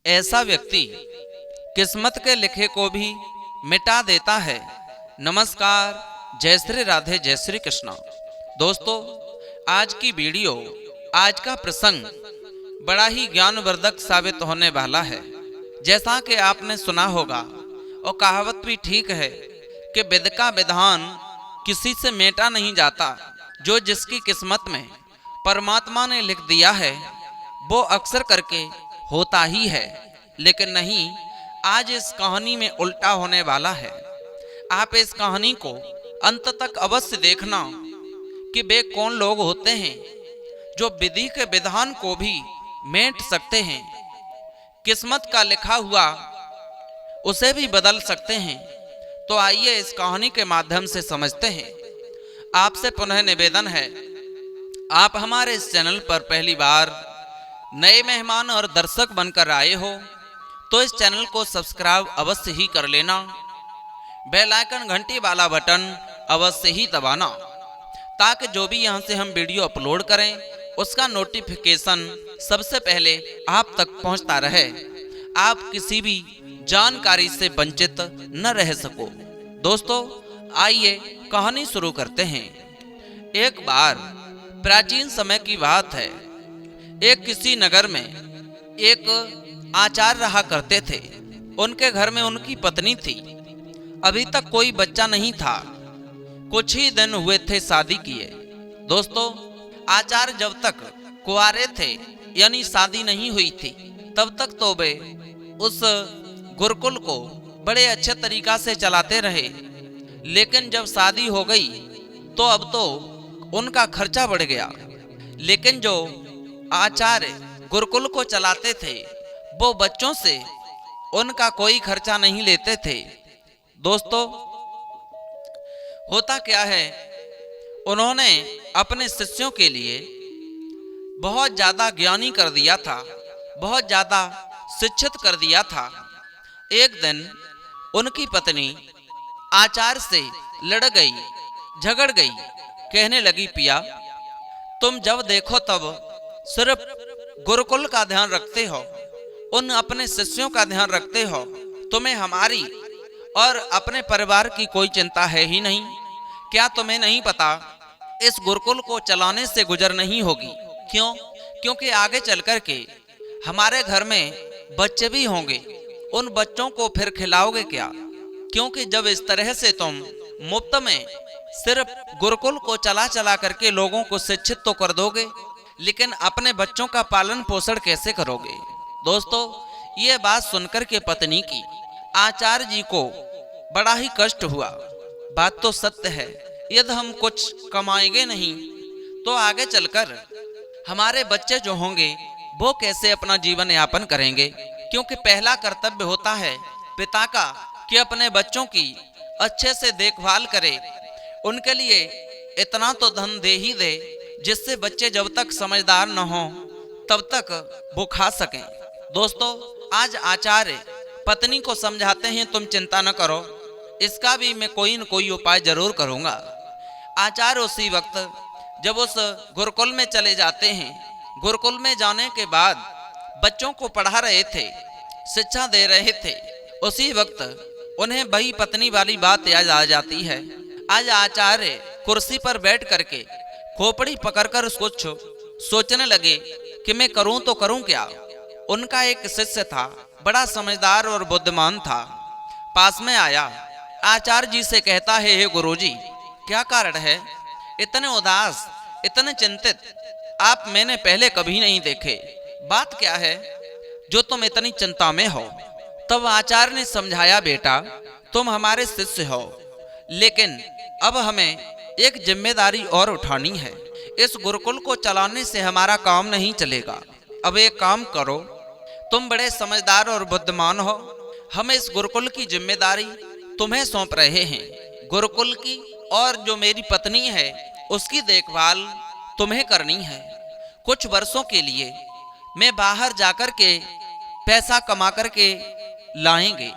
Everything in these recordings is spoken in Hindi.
ऐसा व्यक्ति किस्मत के लिखे को भी मिटा देता है। नमस्कार, जय श्री राधे, जय श्री कृष्णा। दोस्तों, आज की वीडियो, आज का प्रसंग बड़ा ही ज्ञानवर्धक साबित होने वाला है। जैसा कि आपने सुना होगा और कहावत भी ठीक है कि विधि का विधान किसी से मेटा नहीं जाता। जो जिसकी किस्मत में परमात्मा ने लिख दिया है वो अक्सर करके होता ही है। लेकिन नहीं, आज इस कहानी में उल्टा होने वाला है। आप इस कहानी को अंत तक अवश्य देखना कि वे कौन लोग होते हैं जो विधि के विधान को भी मेट सकते हैं, किस्मत का लिखा हुआ उसे भी बदल सकते हैं। तो आइए इस कहानी के माध्यम से समझते हैं। आपसे पुनः निवेदन है, आप हमारे इस चैनल पर पहली बार नए मेहमान और दर्शक बनकर आए हो तो इस चैनल को सब्सक्राइब अवश्य ही कर लेना। बेल आइकन घंटी वाला बटन अवश्य ही दबाना, ताकि जो भी यहाँ से हम वीडियो अपलोड करें उसका नोटिफिकेशन सबसे पहले आप तक पहुँचता रहे, आप किसी भी जानकारी से वंचित न रह सको। दोस्तों, आइए कहानी शुरू करते हैं। एक बार प्राचीन समय की बात है। एक किसी नगर में एक आचार्य रहा करते थे। उनके घर में उनकी पत्नी थी। अभी तक कोई बच्चा नहीं था। कुछ ही दिन हुए थे शादी किए। दोस्तों, आचार्य जब तक कुंवारे थे, यानी शादी नहीं हुई थी, तब तक तो वे उस गुरुकुल को बड़े अच्छे तरीका से चलाते रहे। लेकिन जब शादी हो गई तो अब तो उनका खर्चा बढ़ गया। लेकिन जो आचार्य गुरुकुल को चलाते थे वो बच्चों से उनका कोई खर्चा नहीं लेते थे। दोस्तों, होता क्या है, उन्होंने अपने शिष्यों के लिए बहुत ज्यादा ज्ञानी कर दिया था, बहुत ज्यादा शिक्षित कर दिया था। एक दिन उनकी पत्नी आचार्य से लड़ गई, झगड़ गई। कहने लगी, पिया, तुम जब देखो तब सिर्फ गुरुकुल का ध्यान रखते हो, उन अपने शिष्यों का ध्यान रखते हो। तुम्हें हमारी और अपने परिवार की कोई चिंता है ही नहीं। क्या तुम्हें नहीं पता इस गुरुकुल को चलाने से गुजर नहीं होगी? क्यों? क्योंकि आगे चल कर के हमारे घर में बच्चे भी होंगे। उन बच्चों को फिर खिलाओगे क्या? क्योंकि जब इस तरह से तुम मुफ्त में सिर्फ गुरुकुल को चला चला करके लोगों को शिक्षित तो कर दोगे, लेकिन अपने बच्चों का पालन पोषण कैसे करोगे? दोस्तों, ये बात सुनकर के पत्नी की आचार्य जी को बड़ा ही कष्ट हुआ। बात तो सत्य है, यदि हम कुछ कमाएंगे नहीं तो आगे चलकर हमारे बच्चे जो होंगे वो कैसे अपना जीवन यापन करेंगे? क्योंकि पहला कर्तव्य होता है पिता का कि अपने बच्चों की अच्छे से देखभाल करे, उनके लिए इतना तो धन दे ही दे जिससे बच्चे जब तक समझदार न हो तब तक वो खा सकें। दोस्तों, आज आचार्य पत्नी को समझाते हैं, तुम चिंता न करो, इसका भी मैं कोई न कोई उपाय जरूर करूंगा। आचार्य उसी वक्त जब उस गुरुकुल में चले जाते हैं, गुरुकुल में जाने के बाद बच्चों को पढ़ा रहे थे, शिक्षा दे रहे थे, उसी वक्त उन्हें वही पत्नी वाली बात याद आ जाती है। आज आचार्य कुर्सी पर बैठ करके खोपड़ी पकड़कर कुछ सोचने लगे कि मैं करूं तो करूं क्या। उनका एक शिष्य था, बड़ा समझदार और बुद्धिमान था। पास में आया, आचार्य जी से कहता है, हे गुरुजी, क्या कारण है? इतने उदास, इतने चिंतित आप मैंने पहले कभी नहीं देखे। बात क्या है जो तुम इतनी चिंता में हो? तब आचार्य ने समझाया, बेटा, तुम हमारे शिष्य हो, लेकिन अब हमें एक जिम्मेदारी और उठानी है। इस गुरुकुल को चलाने से हमारा काम नहीं चलेगा। अब एक काम करो, तुम बड़े समझदार और बुद्धिमान हो, हम इस गुरुकुल की जिम्मेदारी तुम्हें सौंप रहे हैं। गुरुकुल की और जो मेरी पत्नी है उसकी देखभाल तुम्हें करनी है। कुछ वर्षों के लिए मैं बाहर जाकर के पैसा कमा करके लाएंगे।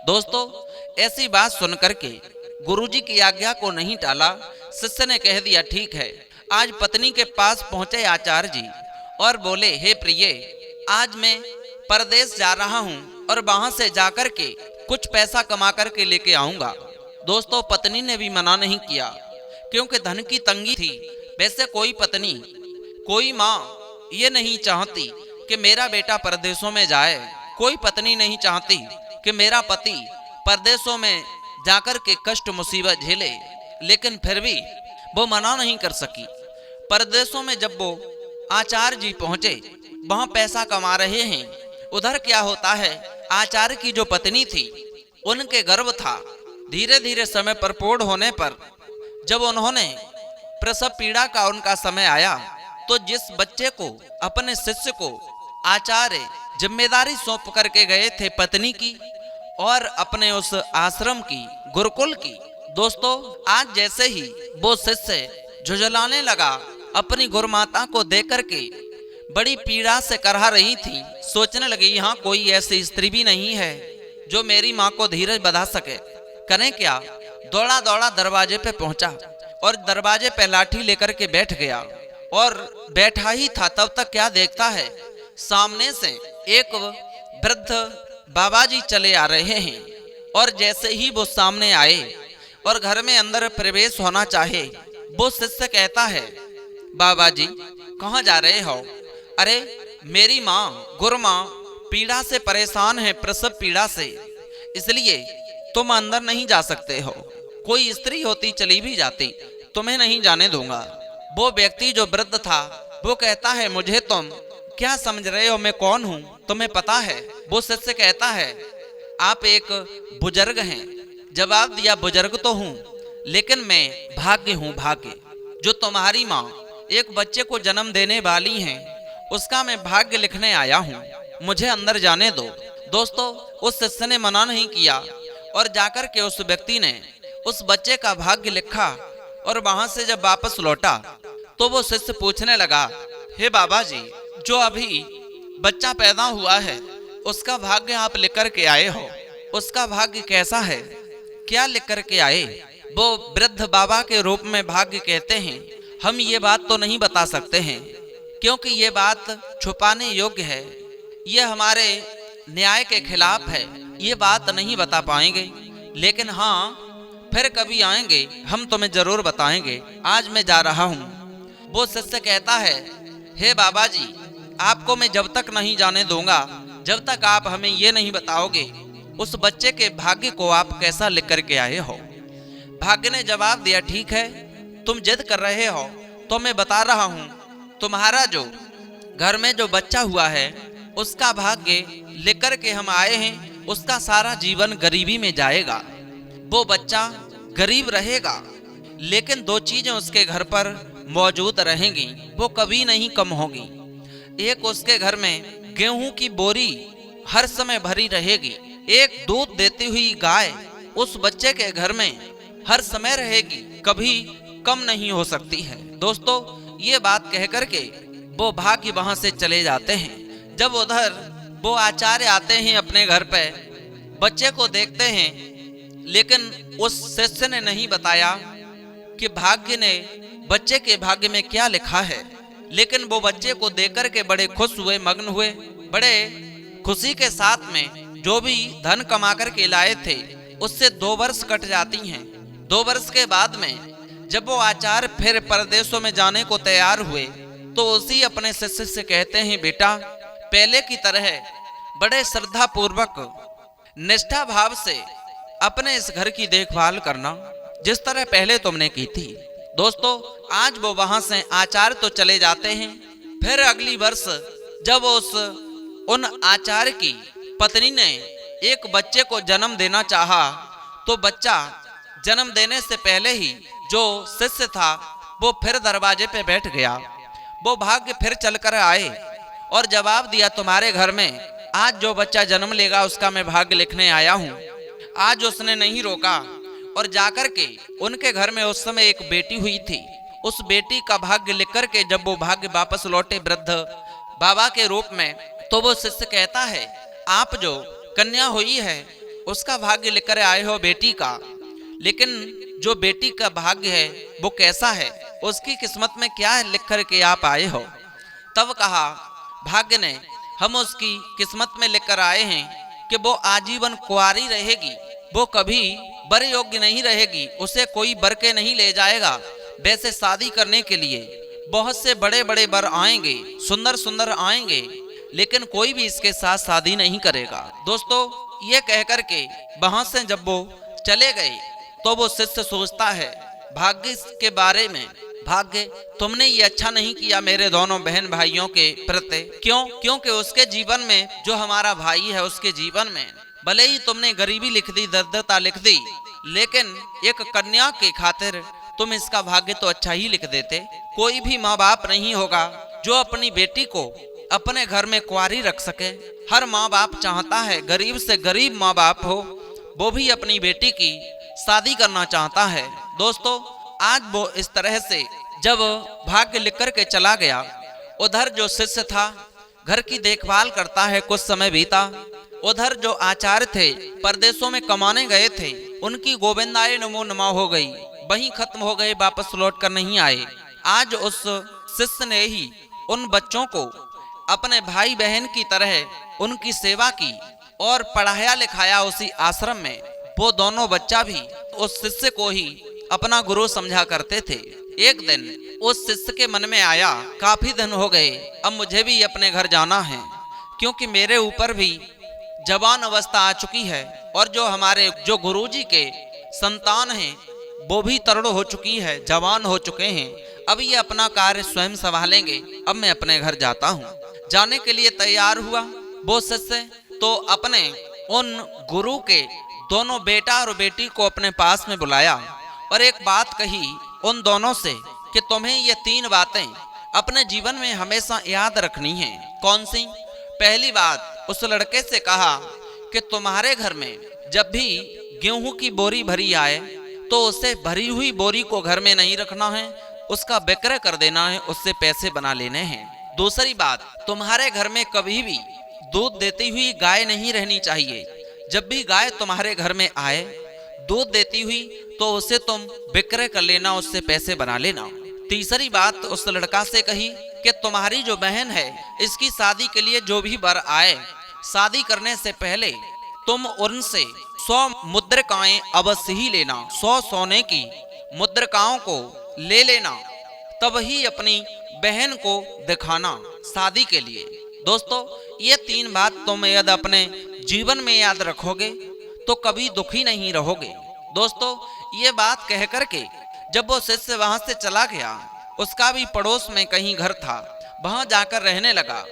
दोस्तों, ऐसी बात सुनकर के गुरुजी की आज्ञा को नहीं टाला। शिष्य ने कह दिया, ठीक है। आज पत्नी के पास पहुंचे आचार्य जी और बोले, हे प्रिय, आज मैं परदेश जा रहा हूँ और वहां से जाकर के कुछ पैसा कमा करके लेके आऊंगा। दोस्तों, पत्नी ने भी मना नहीं किया क्योंकि धन की तंगी थी। वैसे कोई पत्नी, कोई माँ ये नहीं चाहती कि मेरा बेटा परदेशों में जाए। कोई पत्नी नहीं चाहती कि मेरा पति परदेशों में जाकर के कष्ट मुसीबत झेले, लेकिन फिर भी वो मना नहीं कर सकी। परदेशों में जब वो आचार्य जी पहुंचे, वहां पैसा कमा रहे हैं। उधर क्या होता है, आचार्य की जो पत्नी थी उनके गर्भ था। धीरे धीरे समय पर पूर्ण होने पर जब उन्होंने प्रसव पीड़ा का उनका समय आया, तो जिस बच्चे को अपने शिष्य को आचार्य जिम्मेदारी सौंप करके गए थे पत्नी की और अपने उस आश्रम की, गुरुकुल की, दोस्तों आज जैसे ही वो शिष्य झुझलाने लगा, अपनी गुरुमाता को देख करके बड़ी पीड़ा से करहा रही थी, सोचने लगी यहाँ कोई ऐसी स्त्री भी नहीं है जो मेरी माँ को धीरज बधा सके। करें क्या? दौड़ा दौड़ा दरवाजे पे पहुंचा और दरवाजे पे लाठी लेकर के बैठ गया। और बैठा ही था तब तक क्या देखता है, सामने से एक वृद्ध बाबा जी चले आ रहे हैं। और जैसे ही वो सामने आए और घर में अंदर प्रवेश होना चाहे, वो शिष्य कहता है, बाबा जी कहाँ जा रहे हो? अरे मेरी माँ, गुरु माँ पीड़ा से परेशान है, प्रसव पीड़ा से, इसलिए तुम अंदर नहीं जा सकते हो। कोई स्त्री होती चली भी जाती, तुम्हें नहीं जाने दूंगा। वो व्यक्ति जो वृद्ध था वो कहता है, मुझे तुम क्या समझ रहे हो, मैं कौन हूँ तुम्हें पता है? वो शिष्य कहता है, आप एक बुजुर्ग हैं। जवाब दिया, बुजुर्ग तो हूँ, लेकिन मैं भाग्य हूँ, भाग्य। जो तुम्हारी माँ एक बच्चे को जन्म देने वाली हैं, उसका मैं भाग्य लिखने आया हूँ, मुझे अंदर जाने दो। दोस्तों, उस शिष्य ने मना नहीं किया और जाकर के उस व्यक्ति ने उस बच्चे का भाग्य लिखा। और वहां से जब वापस लौटा तो वो शिष्य पूछने लगा, हे बाबा जी, जो अभी बच्चा पैदा हुआ है उसका भाग्य आप लिख कर के आए हो, उसका भाग्य कैसा है, क्या लिख कर के आए? वो वृद्ध बाबा के रूप में भाग्य कहते हैं, हम ये बात तो नहीं बता सकते हैं क्योंकि ये बात छुपाने योग्य है, ये हमारे न्याय के खिलाफ है, ये बात नहीं बता पाएंगे। लेकिन हाँ, फिर कभी आएंगे हम तुम्हें जरूर बताएंगे, आज मैं जा रहा हूँ। वो शिष्य कहता है, हे बाबा जी, आपको मैं जब तक नहीं जाने दूंगा जब तक आप हमें ये नहीं बताओगे उस बच्चे के भाग्य को आप कैसा लिख करके आए हो। भाग्य ने जवाब दिया, ठीक है, तुम जिद कर रहे हो तो मैं बता रहा हूँ, तुम्हारा जो घर में जो बच्चा हुआ है उसका भाग्य लिख करके हम आए हैं, उसका सारा जीवन गरीबी में जाएगा। वो बच्चा गरीब रहेगा, लेकिन दो चीजें उसके घर पर मौजूद रहेंगी, वो कभी नहीं कम होगी। एक, उसके घर में गेहूं की बोरी हर समय भरी रहेगी। एक दूध देती हुई गाय उस बच्चे के घर में हर समय रहेगी, कभी कम नहीं हो सकती है। दोस्तों, ये बात कह करके वो भाग्य वहां से चले जाते हैं। जब उधर वो आचार्य आते हैं अपने घर पे, बच्चे को देखते हैं, लेकिन उस शिष्य ने नहीं बताया कि भाग्य ने बच्चे के भाग्य में क्या लिखा है। लेकिन वो बच्चे को देखकर के बड़े खुश हुए, मग्न हुए, बड़े खुशी के साथ में जो भी धन कमा कर के लाए थे उससे 2 वर्ष कट जाती हैं। 2 वर्ष के बाद में जब वो आचार्य फिर परदेशों में जाने को तैयार हुए तो उसी अपने शिष्य से कहते हैं, बेटा पहले की तरह बड़े श्रद्धा पूर्वक निष्ठा भाव से अपने इस घर की देखभाल करना जिस तरह पहले तुमने की थी। दोस्तों, आज वो वहां से आचार्य तो चले जाते हैं। फिर अगली वर्ष जब उन आचार्य की पत्नी ने एक बच्चे को जन्म देना चाहा तो बच्चा जन्म देने से पहले ही जो शिष्य था वो फिर दरवाजे पे बैठ गया। वो भाग्य फिर चलकर आए और जवाब दिया, तुम्हारे घर में आज जो बच्चा जन्म लेगा उसका मैं भाग्य लिखने आया हूँ। आज उसने नहीं रोका और जाकर के उनके घर में उस समय एक बेटी हुई थी, उस बेटी का भाग्य लिख कर के जब वो भाग्य वापस लौटे वृद्ध बाबा के रूप में, तो वो शिष्य कहता है, आप जो कन्या हुई है उसका भाग्य लिख कर आए हो बेटी का, लेकिन जो बेटी का भाग्य है वो कैसा है, उसकी किस्मत में क्या है लिख कर के आप आए हो। तब कहा भाग्य ने, हम उसकी किस्मत में लेकर आए हैं कि वो आजीवन कुंवारी रहेगी, वो कभी वर योग्य नहीं रहेगी, उसे कोई वर के नहीं ले जाएगा। वैसे शादी करने के लिए बहुत से बड़े बड़े वर आएंगे, सुंदर सुंदर आएंगे, लेकिन कोई भी इसके साथ शादी नहीं करेगा। दोस्तों, ये कहकर के वहां से जब वो चले गए तो वो शिष्य सोचता है भाग्य के बारे में, भाग्य तुमने ये अच्छा नहीं किया मेरे दोनों बहन भाइयों के प्रति। क्यों? क्योंकि उसके जीवन में, जो हमारा भाई है उसके जीवन में भले ही तुमने गरीबी लिख दी, दरिद्रता लिख दी, लेकिन एक कन्या के खातिर तुम इसका भाग्य तो अच्छा ही लिख देते। कोई भी माँ बाप नहीं होगा जो अपनी बेटी को अपने घर में कुंवारी रख सके। हर माँ बाप चाहता है गरीब से गरीब माँ बाप हो, वो भी अपनी बेटी की शादी करना चाहता है। दोस्तों, आज वो इस तरह से जब भाग्य लिख कर के चला गया, उधर जो शिष्य था घर की देखभाल करता है, कुछ समय बीता। उधर जो आचार्य थे परदेशों में कमाने गए थे, उनकी गोविंदाय नमो नमः हो गई, वहीं खत्म हो गए, वापस लौट कर नहीं आए। आज उस शिष्य ने ही उन बच्चों को अपने भाई बहन की तरह उनकी सेवा की और पढ़ाया लिखाया उसी आश्रम में। वो दोनों बच्चा भी उस शिष्य को ही अपना गुरु समझा करते थे। एक दिन उस शिष्य के मन में आया, काफी दिन हो गए, अब मुझे भी अपने घर जाना है, क्योंकि मेरे ऊपर भी जवान अवस्था आ चुकी है और जो हमारे जो गुरुजी के संतान हैं वो भी तरुण हो चुकी है, जवान हो चुके हैं, अब ये अपना कार्य स्वयं संभालेंगे, अब मैं अपने घर जाता हूँ। जाने के लिए तैयार हुआ वो शिष्य, तो अपने उन गुरु के दोनों बेटा और बेटी को अपने पास में बुलाया और एक बात कही उन दोनों से कि तुम्हें ये 3 बातें अपने जीवन में हमेशा याद रखनी है। कौन सी? पहली बात, उस लड़के से कहा कि तुम्हारे घर में जब भी गेहूं की बोरी भरी आए तो उसे भरी हुई बोरी को घर में नहीं रखना है, उसका विक्रय कर देना है, उससे पैसे बना लेने हैं। दूसरी बात, तुम्हारे घर में कभी भी दूध देती हुई गाय नहीं रहनी चाहिए। जब भी गाय तुम्हारे घर में आए दूध देती हुई तो उसे तुम विक्रय कर लेना, उससे पैसे बना लेना। तीसरी बात उस लड़का से कही कि तुम्हारी जो बहन है इसकी शादी के लिए जो भी वर आए, शादी करने से पहले तुम उनसे 100 मुद्रिकाएं अवश्य ही लेना, 100 सोने की मुद्रिकाओं को ले लेना, तब ही अपनी बहन को दिखाना शादी के लिए। दोस्तों, ये 3 बात तुम यदि अपने जीवन में याद रखोगे तो कभी दुखी नहीं रहोगे। दोस्तों, ये बात कह करके जब वो शिष्य वहां से चला गया, उसका भी पड़ोस में कहीं घर था, वहां जाकर रहने लगा।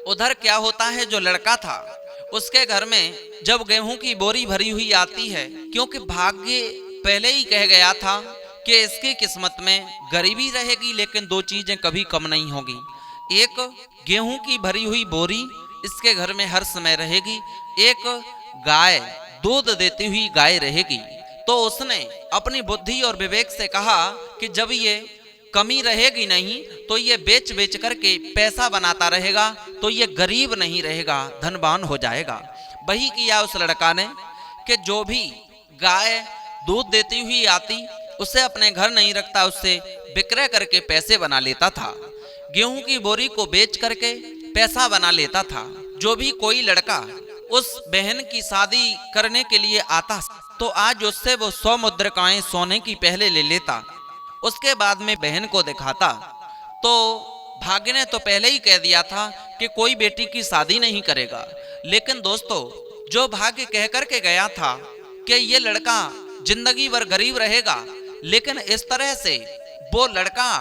उधर क्या होता है, जो लड़का था उसके घर में जब गेहूं की बोरी भरी हुई आती है, क्योंकि भाग्य पहले ही कह गया था कि इसकी किस्मत में गरीबी रहेगी, लेकिन 2 चीजें कभी कम नहीं होगी। एक, गेहूं की भरी हुई बोरी इसके घर में हर समय रहेगी, एक गाय, दूध देती हुई गाय रहेगी। तो उसने अपनी बुद्धि और विवेक से कहा कि जब ये कमी रहेगी नहीं तो ये बेच बेच करके पैसा बनाता रहेगा, तो ये गरीब नहीं रहेगा, धनवान हो जाएगा। वही किया उस लड़का ने कि जो भी गाय दूध देती हुई आती उसे अपने घर नहीं रखता, उससे विक्रय करके पैसे बना लेता था, गेहूं की बोरी को बेच करके पैसा बना लेता था। जो भी कोई लड़का उस बहन की शादी करने के लिए आता तो आज उससे वो 100 मुद्रिकाएं सोने की पहले ले लेता, उसके बाद में बहन को दिखाता। तो भाग्य ने तो पहले ही कह दिया था कि कोई बेटी की शादी नहीं करेगा, लेकिन दोस्तों, जो भाग्य कह करके गया था कि ये लड़का जिंदगी भर गरीब रहेगा, लेकिन इस तरह से वो लड़का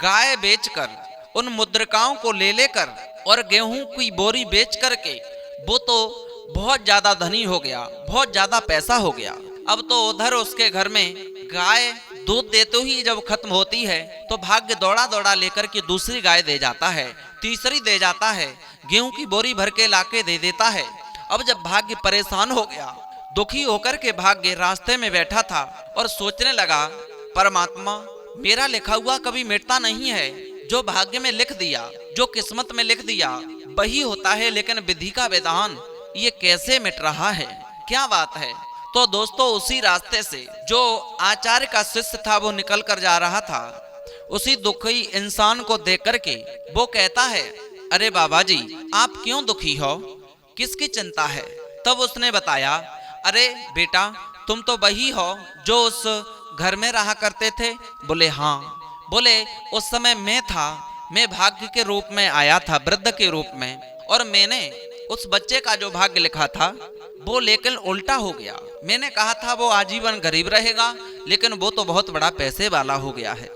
गाय बेचकर उन मुद्रिकाओं को ले लेकर और गेहूं की बोरी बेच करके वो तो बहुत ज्यादा धनी हो गया, बहुत ज्यादा पैसा हो गया। अब तो उधर उसके घर में गाय दूध देते ही जब खत्म होती है तो भाग्य दौड़ा दौड़ा लेकर के दूसरी गाय दे जाता है, तीसरी दे जाता है, गेहूं की बोरी भर के लाके दे देता है। अब जब भाग्य परेशान हो गया, दुखी होकर के भाग्य रास्ते में बैठा था और सोचने लगा, परमात्मा, मेरा लिखा हुआ कभी मिटता नहीं है, जो भाग्य में लिख दिया, जो किस्मत में लिख दिया वही होता है, लेकिन विधि का विधान ये कैसे मिट रहा है, क्या बात है। तो दोस्तों, उसी रास्ते से जो आचार्य का शिष्य था वो निकल कर जा रहा था, उसी दुखी इंसान को देख करके वो कहता है, अरे बाबा जी, आप क्यों दुखी हो, किसकी चिंता है? तब उसने बताया, अरे बेटा, तुम तो वही हो जो उस घर में रहा करते थे। बोले हाँ। बोले उस समय मैं था, मैं भाग्य के रूप में आया था, वृद्ध के रूप में, और मैंने उस बच्चे का जो भाग्य लिखा था वो लेकिन उल्टा हो गया। मैंने कहा था वो आजीवन गरीब रहेगा, लेकिन वो तो बहुत बड़ा पैसे वाला हो गया है।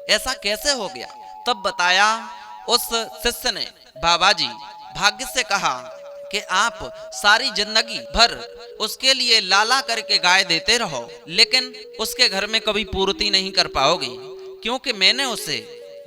ऐसा कैसे हो गया? तब बताया उस शिष्य ने, बाबा जी, भाग्य से कहा कि आप सारी जिंदगी भर उसके लिए लाला करके गाय देते रहो, लेकिन उसके घर में कभी पूर्ति नहीं कर पाओगे, क्योंकि मैंने उसे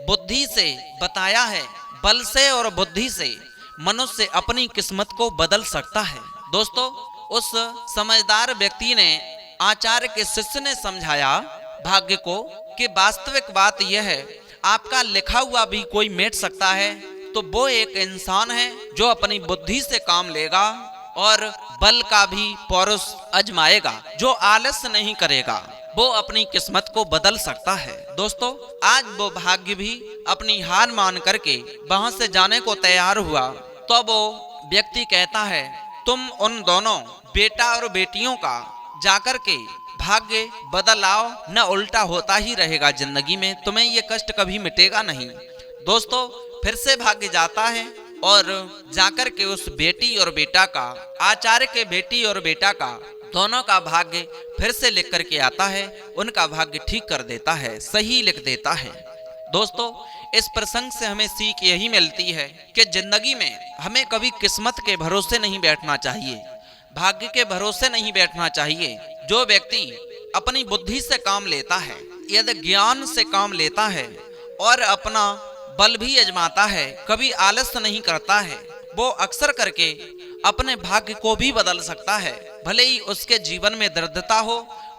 बुद्धि से बताया है, बल से और बुद्धि से मनुष्य अपनी किस्मत को बदल सकता है। दोस्तों, उस समझदार व्यक्ति ने, आचार्य के शिष्य ने समझाया भाग्य को कि वास्तविक बात यह है, आपका लिखा हुआ भी कोई मिट सकता है, तो वो एक इंसान है जो अपनी बुद्धि से काम लेगा और बल का भी पौरुष आजमाएगा, जो आलस्य नहीं करेगा, वो अपनी किस्मत को बदल सकता है। दोस्तों, आज वो भाग्य भी अपनी हार मान करके वहां से जाने को तैयार हुआ, तो वो व्यक्ति कहता है, तुम उन दोनों बेटा और बेटियों का जाकर के भाग्य बदल आओ, न उल्टा होता ही रहेगा जिंदगी में, तुम्हें ये कष्ट कभी मिटेगा नहीं। दोस्तों, फिर से भाग्य जाता है और जाकर के उस बेटी और बेटा का, आचार्य के बेटी और बेटा का, दोनों का भाग्य फिर से लिख करके आता है, उनका भाग्य ठीक कर देता है, सही लिख देता है। दोस्तों, इस प्रसंग से हमें सीख यही मिलती है कि जिंदगी में हमें कभी किस्मत के भरोसे नहीं बैठना चाहिए, भाग्य के भरोसे नहीं बैठना चाहिए। जो व्यक्ति अपनी बुद्धि से काम लेता है, यदि ज्ञान से काम लेता है और अपना बल भी आजमाता है, कभी आलस्य नहीं करता है, वो अक्सर करके अपने भाग्य को भी बदल सकता है। भले ही उसके जीवन में दरिद्रता हो,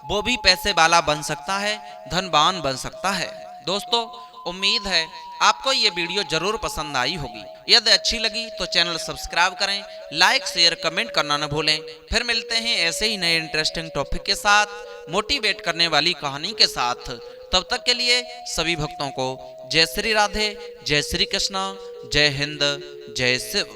वो भी पैसे वाला बन सकता है, धनवान बन सकता है। दोस्तों, उम्मीद है आपको ये वीडियो जरूर पसंद आई होगी। यदि अच्छी लगी तो चैनल सब्सक्राइब करें, लाइक शेयर कमेंट करना न भूलें। फिर मिलते हैं ऐसे ही नए इंटरेस्टिंग टॉपिक के साथ, मोटिवेट करने वाली कहानी के साथ। तब तक के लिए सभी भक्तों को जय श्री राधे, जय श्री कृष्णा, जय हिंद, जय शिव।